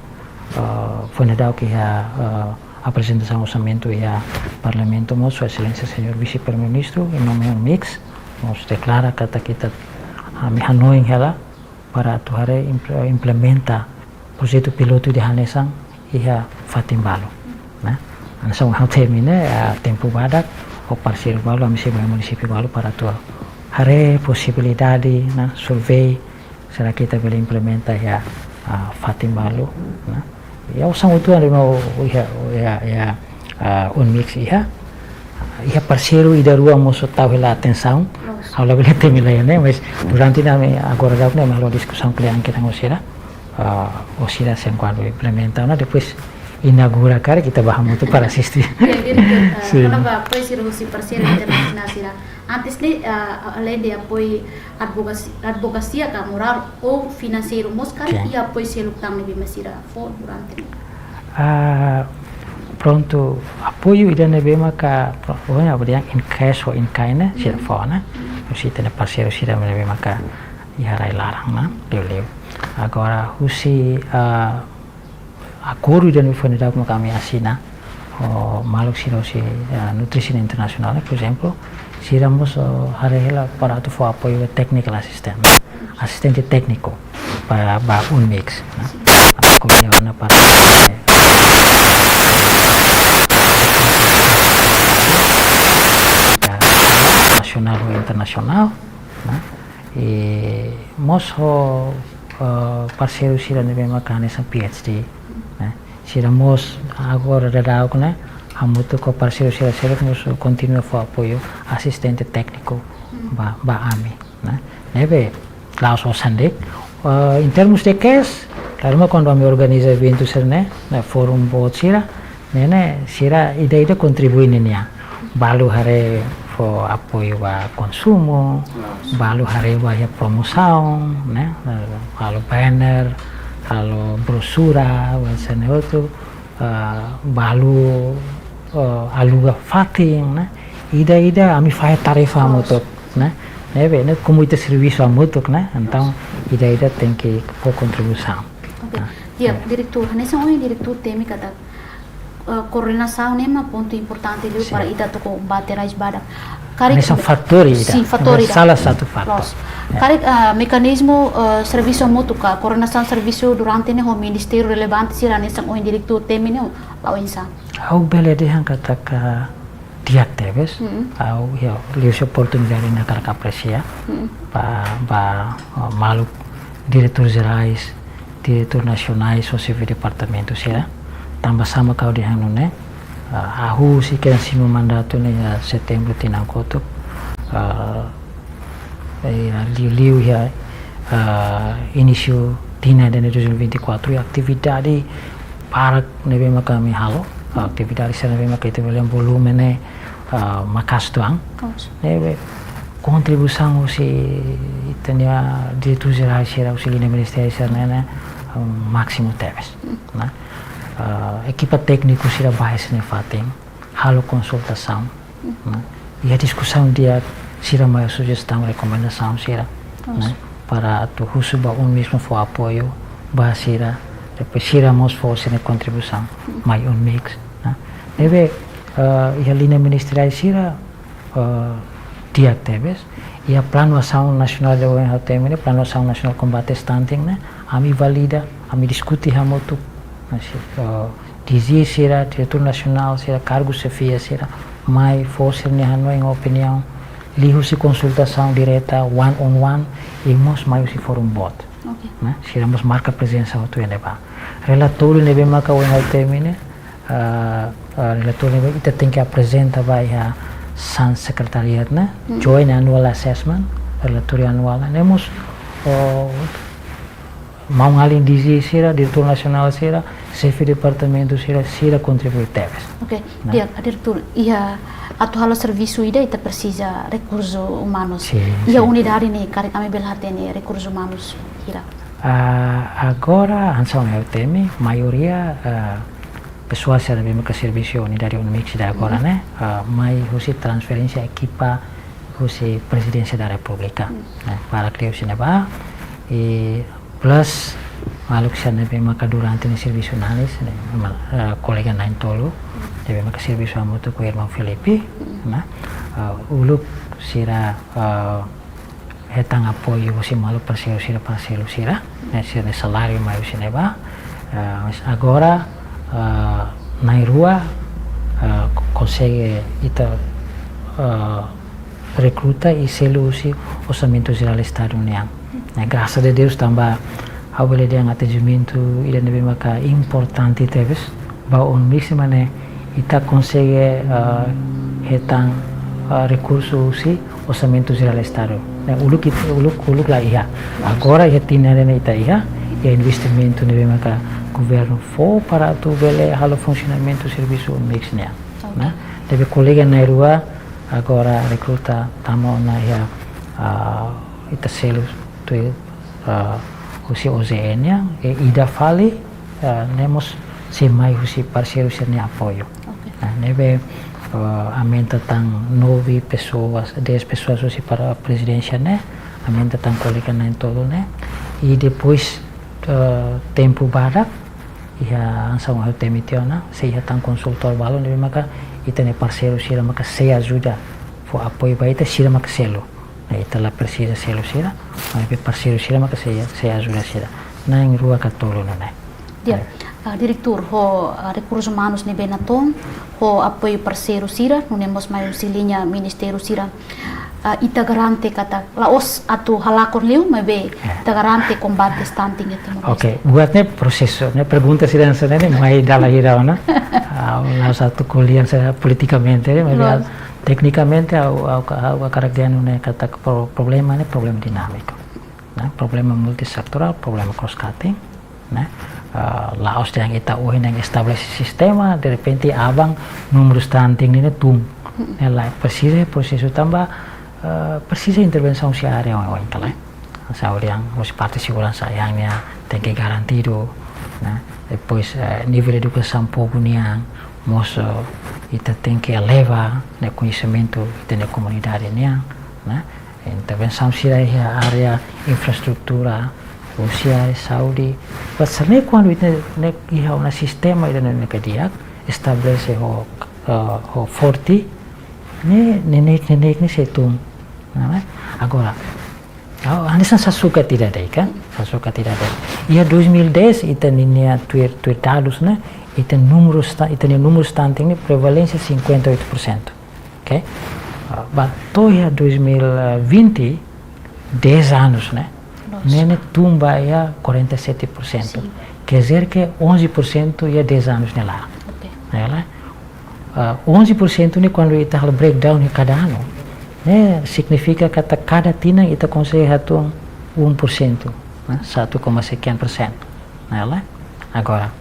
Foi nadau que a apresentação do orçamento e a parlamento, Sua Excelência Senhor Vice-Primeiro-Ministro, em nome do MIX, nos declara que kita mihanoing ela para atuare implementa projeto piloto de Hanesang e a Fatimbalo, né? Ansang hal termine a tempo badak o parceiro balo a misi município balo para atuar hare possibilidade na survey será kita boleh implementa ya Fatimbalo, né? Ya usang itu ada mau unmix iha parceiro ida rua moço tahu lá atenção ao lá bele temila né, mas durante nami agora dá né malo discussão que kita ngosira osira sem quando implementa né, depois inaugura cara kita bahas muito para assistir. Kenapa parceiro si parceiro internacional sira antes de além de apoio advocacia moral ou financeiro moscar e apoio selutang lebih masira for durante pronto apoio ida nebe maka pokoknya apa in cash ou in kind sira for né, usi tena parceiro sira nebe maka iharai larang na leu agora usi acordo ida nebe foi nada com kami assina o maluk sira usi nutrition internacional por exemplo siramos harela para tu for apoio technical assistente técnico para un mix, né? Como para nacional ou internacional, né? E moço parceiro sira nebe makan essa PhD, né? Siramos agora da né? Hamuto ko parceiro sira nos continua for apoio assistente técnico ba ami, né? Nebe laos o sandik em termos de cash, claro quando me organiza evento né, na forum board sira, né sira ida contribui niya. balu hari for apoio a consumo, balu hari a promoção, né? Halo banner, halo brosura, wacana outro, balu aluga fating, né? Ida ami faz tarefa muito, né? Né, como itu serviço a muito, né? Então ida tem que pôr contribuição. Okay. Dia, diretor, nessa hora diretor teme kada coordenação é um ponto importante ali para ida to combater a esbada. Nessa fator ida. Sim, fator ida. Salah satu fator. Kari mekanismo serviço muito ka coordenação serviço durante ne o ministério relevante sira nessa hora diretor teme ne lawensa. Au bele de hang kata ka tiak teves, au ya liu oportunidade na cara aprecia, pa malu diretor gerais, diretor nacionais, ou civil departamento sira, tambah sama kau di hang ne, ahu si kena sima mandato ne setembro tinang kotuk, liu ya início tina de 2024 atividade para nebe kami halo. Aktivitas sana memang kita boleh volume ne makas tuang, ne kontribusan usi itanya diretor geral sira usi linha ministério sana ne máximo teves, na equipa técnico sira bahas ne fatim, halo consultação, e a discussão dia sira mai sugestão recomendação sira, para tu husuba mesmo for apoio bahas sira. Depois tiramos força na contribuição, mais mix, né? Deve a linha ministerial sira tiak teves, e a plano ação nacional de ONHTM, né? Plano ação nacional combate stunting, né? Ami valida, ami discuti hamotu, dizia sira diretor nacional sira cargo chefia sira, mai força ne hanoi em opinião, lihu si consultação direta one on one, e mos mai si forum bot. Né? Siramos marca presença auto eleva. Relator nebe maka ONHTM ne, relator nebe ita tem que apresentar vai a san secretariat né, join annual assessment, relator anual. Nemos mau ngalin dizi sira diretor nasional sira, chefe departamento sira contribui teves. Okay, dia diretor ia atau halo serviço ida ita precisa recursos humanos. Ia unidade ne kari kami belhate ne recursos humanos kira. Agora ansão é o tema, maioria pessoas que devem que serviço unidade mix da agora, né? Mai husi transferência equipa husi presidência da República, né? Para criar o cinema e plus malu que se devem que durante o serviço nalis, colega nain tolo devem que serviço a muito com o irmão Felipe, né? Uluk sira hetang apoio si malu parcelo sira, né? Sira salário mai cinema, mas agora na rua consegue ita recruta e selo usi orçamento geral do Estado União. Graças a Deus também a boleh dia atendimento ida nebe maka importante teves ba on mixima ne ita consegue hetang recurso usi orçamento geral do Estado. Uluk lá ia. Agora ia tina ne ita ia e investimento nebe maka governo for para tu vele halo funcionamento serviço mix ne. Né? Deve colega na rua agora recruta tamo na ia ita selo tu usi OZN e ida fali nemos si mai usi parceiro ne apoio. Neve aumenta tang 9 pessoas, 10 pessoas usi para a presidência né, aumenta tang colega na em todo né, e depois tempo badak ia ansang hal temitiona se ia tang consultor balo neve maka ita ne parceiro sira maka se ajuda for apoio baita sira maka selo. Ita la precisa selo sira, mas parceiro sira maka se ajuda sira. Na em rua katolo na. Dia, diretor ho recursos humanos ne benaton, ho apoio parceiro sira, não nemos mais linha ministério sira. Ita garante kata laos atu halakon liu mebe ita garante combate stunting itu. Okay, buatnya proseso, ne pergunta sira sana ne mai dala hira ona. La satu kuliah saya politicamente ne, tecnicamente a característica ne kata problema ne problema dinâmico, né? Problema multisectoral, problema cross-cutting, né? Laos yang kita uhin yang establish sistema, de repente abang número stunting ini tum, Ela precisa processo também precisa intervenção se área yang kala. Saúde yang os parte segurança yang tem que garantido, né? Depois nível de educação pouco yang moço ita tem que elevar né conhecimento da comunidade yang, né? Intervenção se área infraestrutura social saúde pasal quando ita ne iha un sistema ida ne dia estabelece o forte ne setung, né? Agora Anisan sasuka tidak ada kan? Sasuka tidak ada. Ia 2010 ita ninia tuir dados né? Ita número stunting ni prevalência 58%. Ok? Bato ia 2020 10 anos né? Nene tumba ia 47%. Quer dizer que 11% ia 10 anos nela. Nela 11% ni quando ita hal breakdown ni cada ano. Né, significa que cada tina ita consegue hatung 1%, né, 1,sekian%. Né, agora,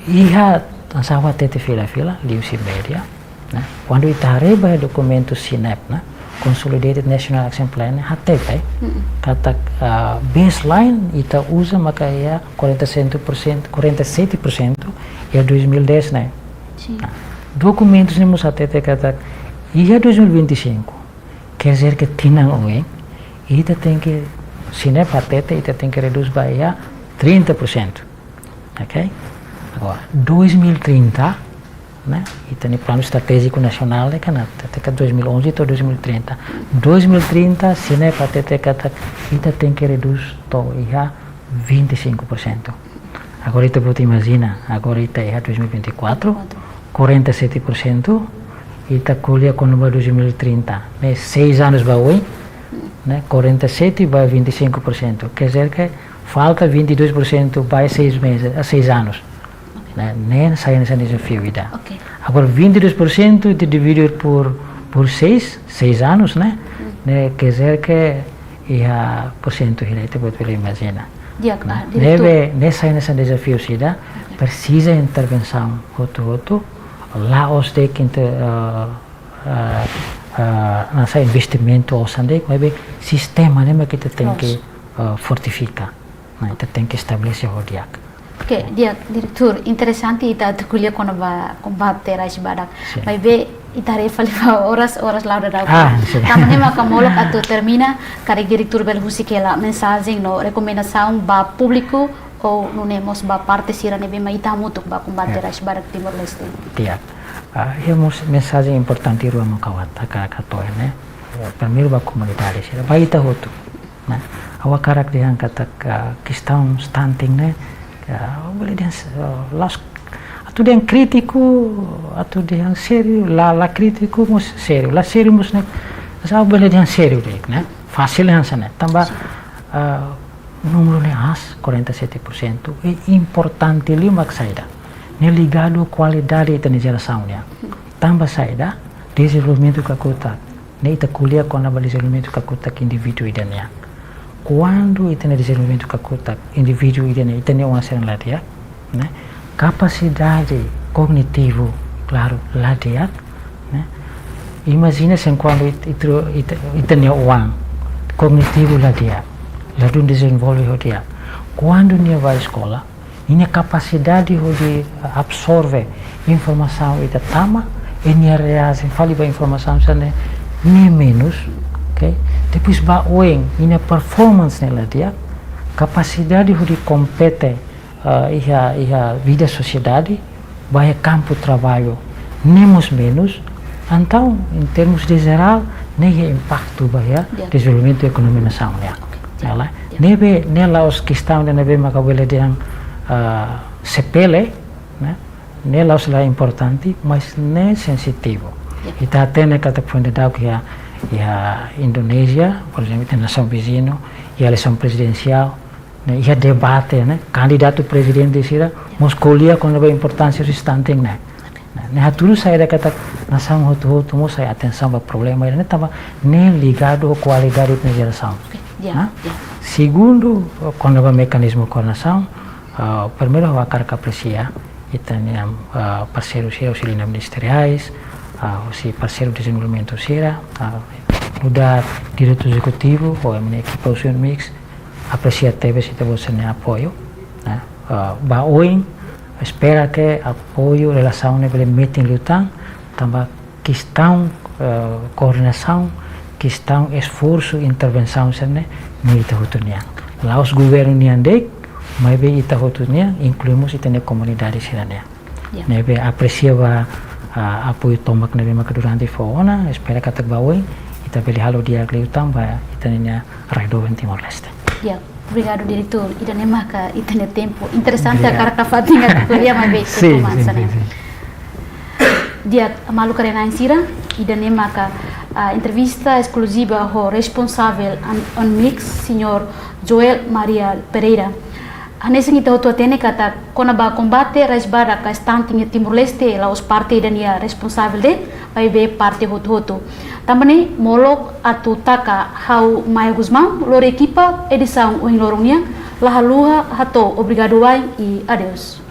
iha ansawa tete fila-fila liu si media, né, quando ita reba documento SINEP, né, Consolidated National Action Plan, HTP, kata baseline ita usa maka ia 47% ia 2010, né. Nah, documentos ni musa tete kata ia 2025, quer dizer que tinang ueng, ita tem que SINEP HTT ita tem que reduz by 30%, ok? Agora 2030, né? Ita ni plano estratégico nacional né? Kan até 2011 atau 2030. 2030 SINEP HTT kata ita tem que reduz to ia 25%. Agora ita pode imagina, agora ita ia 2024, 47%. Ita kuliah quando vai 2030, né? 6 anos vai hoje, né? 47 vai 25%, quer dizer que falta 22% vai 6 meses, 6 anos, né? Nem sai nesse desafio ida. Agora 22% dividido por 6 anos, né? Quer dizer que ia porcento ele te pode imaginar. Deve nessa desafio ida precisa intervenção outro Laos de nasa investimento osande maybe sistema né que tem que fortificar, né? Tem que estabelecer o diak. Ok, diretor, interessante ita kuliah quando vai combater as badak. Maybe ita refaliva horas lá da dau. Tamane maka molok atau termina kare diretor bel husikela mensagem no recomendação ba público ou não nemos ba parte sira nebe maita mutuk ba combater as badak Timor Leste. Tiap. Mensagem importante ruang makawat katoy né. Primeiro ba comunidade sira ba ita hotu, né. Awa karak diang kata questão stunting né. Boleh dia las atu dia crítico atu dia sério la crítico mus sério la sério mus né. Asa boleh dia sério dek né. Fácil yang sana tambah número ne as 47% é importante lima saída ne ligado qualidade da geração né. Tambah saída desenvolvimento kakutak ne ita kuliah com a desenvolvimento kakutak indivíduo idania. Quando ita desenvolvimento kakutak indivíduo idania ita ne uma ser ladia né. Capacidade cognitivo claro ladia né. Imagina sen quando ita ne uang cognitivo ladia lalu desenvolve dia. Quando dia vai escola, ini capacidade de absorver informação ita tama, ini reação fali ba informação sana ni menos, ok? Depois ba oeng, ini performance nela dia, capacidade de compete iha vida sociedade, vai campo trabalho, nemos menos, então em termos de geral, nem impacto ba desenvolvimento econômico nação ya. Ela nebe nela os questão de nebe makawele diang sepele né nela os lá importante mas nem sensitivo ita tene kata fonde dau que a Indonésia por exemplo tem nação vizinho e a eleição presidencial né e a debate né candidato presidente sira muscolia com a importância restante né né tudo sai da kata nação hotu mo sai atenção para problema né tava nem ligado à qualidade da geração. Segundo, quando o mecanismo de coordenação, primeiro a carga apreciar, e também parceiros e auxiliares ministeriais, o parceiro de desenvolvimento Sira, mudar diretor executivo ou a minha equipa Ocean Mix, aprecia TV se você tem apoio, né? Hoje espera que apoio relação com o meeting lutan, também questão coordenação, questão esforço intervenção sene muita hutunia. Lá os governos niandek, mas bem ita hutunia incluímos ita na comunidade sirania. Nebe aprecia apoio tomak nebe makadurante faona, espera que tagbawai ita beli halo dia kliutam ba ita ninya raido em Timor-Leste. Obrigado, diretor. Ida nemaka ita ne tempo. Interessante a cara fatinha que podia mais bem sim. Dia malu karena insira ida nemaka entrevista exclusiva ao responsável on mix, senhor Joel Maria Pereira. Hanesing ita hotu atene kata kona ba combate raisbara ka stanting Timor-Leste la os parte dania responsável de vai be parte hotu. Também molok atu taka hau Maia Guzmão lor equipa edição o lorongnya lahaluha hato obrigado e adeus.